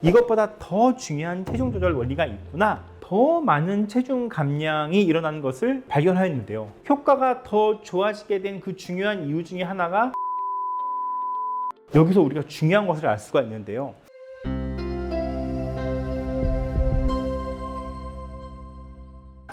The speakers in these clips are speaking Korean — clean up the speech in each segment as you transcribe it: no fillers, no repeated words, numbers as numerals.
이것보다 더 중요한 체중 조절 원리가 있구나, 더 많은 체중 감량이 일어나는 것을 발견하였는데요. 효과가 더 좋아지게 된 그 중요한 이유 중에 하나가 여기서 우리가 중요한 것을 알 수가 있는데요.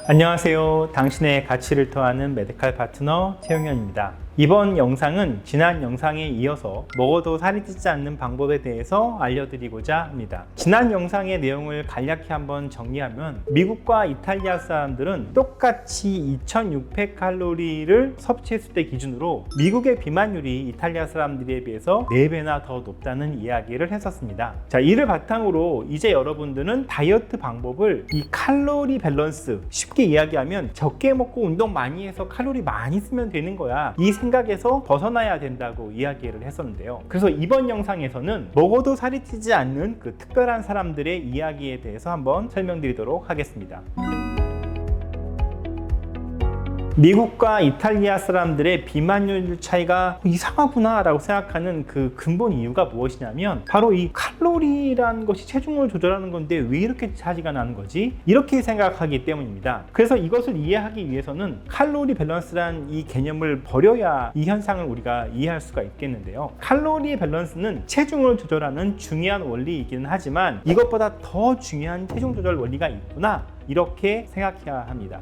안녕하세요. 당신의 가치를 더하는 메디칼 파트너 최용현입니다. 이번 영상은 지난 영상에 이어서 먹어도 살이 찌지 않는 방법에 대해서 알려드리고자 합니다. 지난 영상의 내용을 간략히 한번 정리하면 미국과 이탈리아 사람들은 똑같이 2600칼로리를 섭취했을 때 기준으로 미국의 비만율이 이탈리아 사람들에 비해서 4배나 더 높다는 이야기를 했었습니다. 자, 이를 바탕으로 이제 여러분들은 다이어트 방법을 이 칼로리 밸런스, 쉽게 이야기하면 적게 먹고 운동 많이 해서 칼로리 많이 쓰면 되는 거야, 이 생각에서 벗어나야 된다고 이야기를 했었는데요. 그래서 이번 영상에서는 먹어도 살이 찌지 않는 그 특별한 사람들의 이야기에 대해서 한번 설명드리도록 하겠습니다. 미국과 이탈리아 사람들의 비만율 차이가 이상하구나 라고 생각하는 그 근본 이유가 무엇이냐면 바로 이 칼로리라는 것이 체중을 조절하는 건데 왜 이렇게 차이가 나는 거지? 이렇게 생각하기 때문입니다. 그래서 이것을 이해하기 위해서는 칼로리 밸런스란 이 개념을 버려야 이 현상을 우리가 이해할 수가 있겠는데요. 칼로리 밸런스는 체중을 조절하는 중요한 원리이기는 하지만 이것보다 더 중요한 체중 조절 원리가 있구나, 이렇게 생각해야 합니다.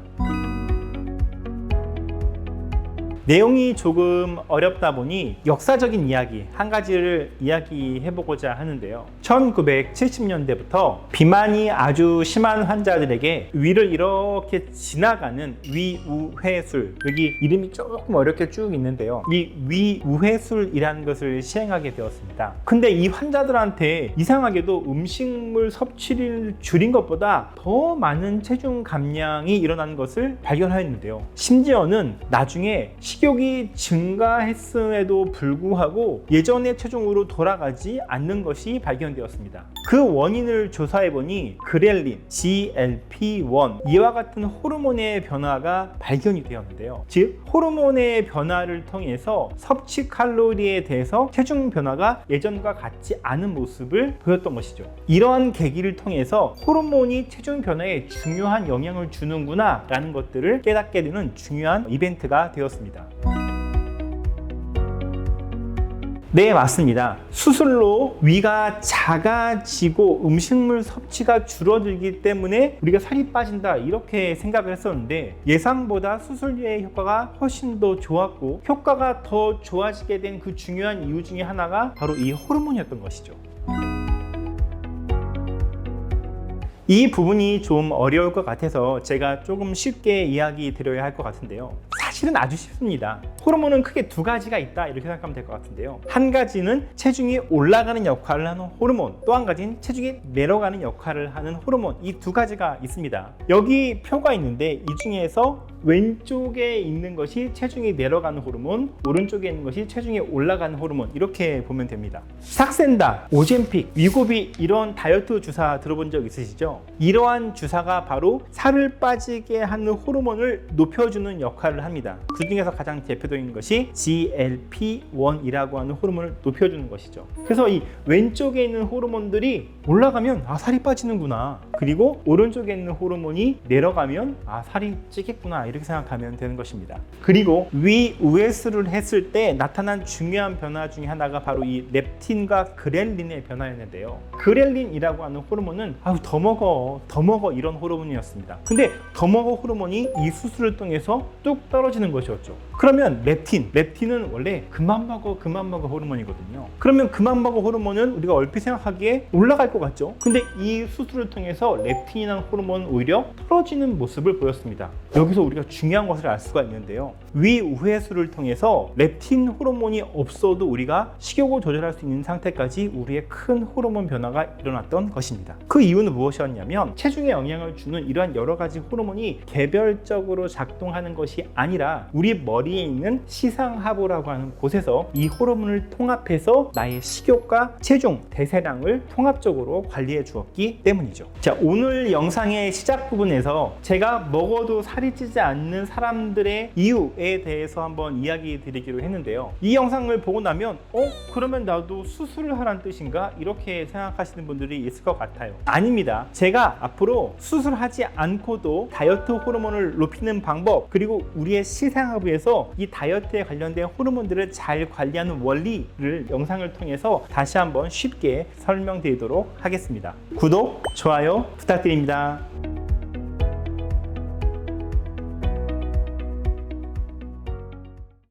내용이 조금 어렵다 보니 역사적인 이야기 한 가지를 이야기해보고자 하는데요. 1970년대부터 비만이 아주 심한 환자들에게 위를 이렇게 지나가는 위우회술, 여기 이름이 조금 어렵게 쭉 있는데요. 이 위우회술이라는 것을 시행하게 되었습니다. 근데 이 환자들한테 이상하게도 음식물 섭취를 줄인 것보다 더 많은 체중 감량이 일어나는 것을 발견하였는데요. 심지어는 나중에 식욕이 증가했음에도 불구하고 예전의 체중으로 돌아가지 않는 것이 발견되었습니다. 그 원인을 조사해보니 그렐린, GLP-1 이와 같은 호르몬의 변화가 발견이 되었는데요. 즉 호르몬의 변화를 통해서 섭취 칼로리에 대해서 체중 변화가 예전과 같지 않은 모습을 보였던 것이죠. 이러한 계기를 통해서 호르몬이 체중 변화에 중요한 영향을 주는구나 라는 것들을 깨닫게 되는 중요한 이벤트가 되었습니다. 네, 맞습니다. 수술로 위가 작아지고 음식물 섭취가 줄어들기 때문에 우리가 살이 빠진다, 이렇게 생각을 했었는데 예상보다 수술의 효과가 훨씬 더 좋았고 효과가 더 좋아지게 된 그 중요한 이유 중에 하나가 바로 이 호르몬이었던 것이죠. 이 부분이 좀 어려울 것 같아서 제가 조금 쉽게 이야기 드려야 할 것 같은데요. 사실은 아주 쉽습니다. 호르몬은 크게 두 가지가 있다, 이렇게 생각하면 될 것 같은데요. 한 가지는 체중이 올라가는 역할을 하는 호르몬, 또 한 가지는 체중이 내려가는 역할을 하는 호르몬, 이 두 가지가 있습니다. 여기 표가 있는데 이 중에서 왼쪽에 있는 것이 체중이 내려가는 호르몬, 오른쪽에 있는 것이 체중이 올라가는 호르몬, 이렇게 보면 됩니다. 삭센다, 오젬픽, 위고비, 이런 다이어트 주사 들어본 적 있으시죠? 이러한 주사가 바로 살을 빠지게 하는 호르몬을 높여주는 역할을 합니다. 그 중에서 가장 대표적인 것이 GLP-1이라고 하는 호르몬을 높여주는 것이죠. 그래서 이 왼쪽에 있는 호르몬들이 올라가면 살이 빠지는구나, 그리고 오른쪽에 있는 호르몬이 내려가면 살이 찌겠구나, 이렇게 생각하면 되는 것입니다. 그리고 위우회술을 했을 때 나타난 중요한 변화 중에 하나가 바로 이 렙틴과 그렐린의 변화였는데요. 그렐린이라고 하는 호르몬은 더 먹어 이런 호르몬이었습니다. 근데 더 먹어 호르몬이 이 수술을 통해서 뚝 떨어지는 것이었죠. 그러면 렙틴은 원래 그만 먹어 호르몬이거든요. 그러면 그만 먹어 호르몬은 우리가 얼핏 생각하기에 올라갈 것 같죠. 근데 이 수술을 통해서 렙틴이라는 호르몬은 오히려 떨어지는 모습을 보였습니다. 여기서 우리가 중요한 것을 알 수가 있는데요. 위우회술을 통해서 렙틴 호르몬이 없어도 우리가 식욕을 조절할 수 있는 상태까지 우리의 큰 호르몬 변화가 일어났던 것입니다. 그 이유는 무엇이었냐면 체중에 영향을 주는 이러한 여러 가지 호르몬이 개별적으로 작동하는 것이 아니라 우리 머리 머리에 있는 시상하부라고 하는 곳에서 이 호르몬을 통합해서 나의 식욕과 체중, 대사량을 통합적으로 관리해 주었기 때문이죠. 자, 오늘 영상의 시작 부분에서 제가 먹어도 살이 찌지 않는 사람들의 이유에 대해서 한번 이야기 드리기로 했는데요. 이 영상을 보고 나면 그러면 나도 수술을 하라는 뜻인가? 이렇게 생각하시는 분들이 있을 것 같아요. 아닙니다. 제가 앞으로 수술하지 않고도 다이어트 호르몬을 높이는 방법, 그리고 우리의 시상하부에서 이 다이어트에 관련된 호르몬들을 잘 관리하는 원리를 영상을 통해서 다시 한번 쉽게 설명드리도록 하겠습니다. 구독, 좋아요 부탁드립니다.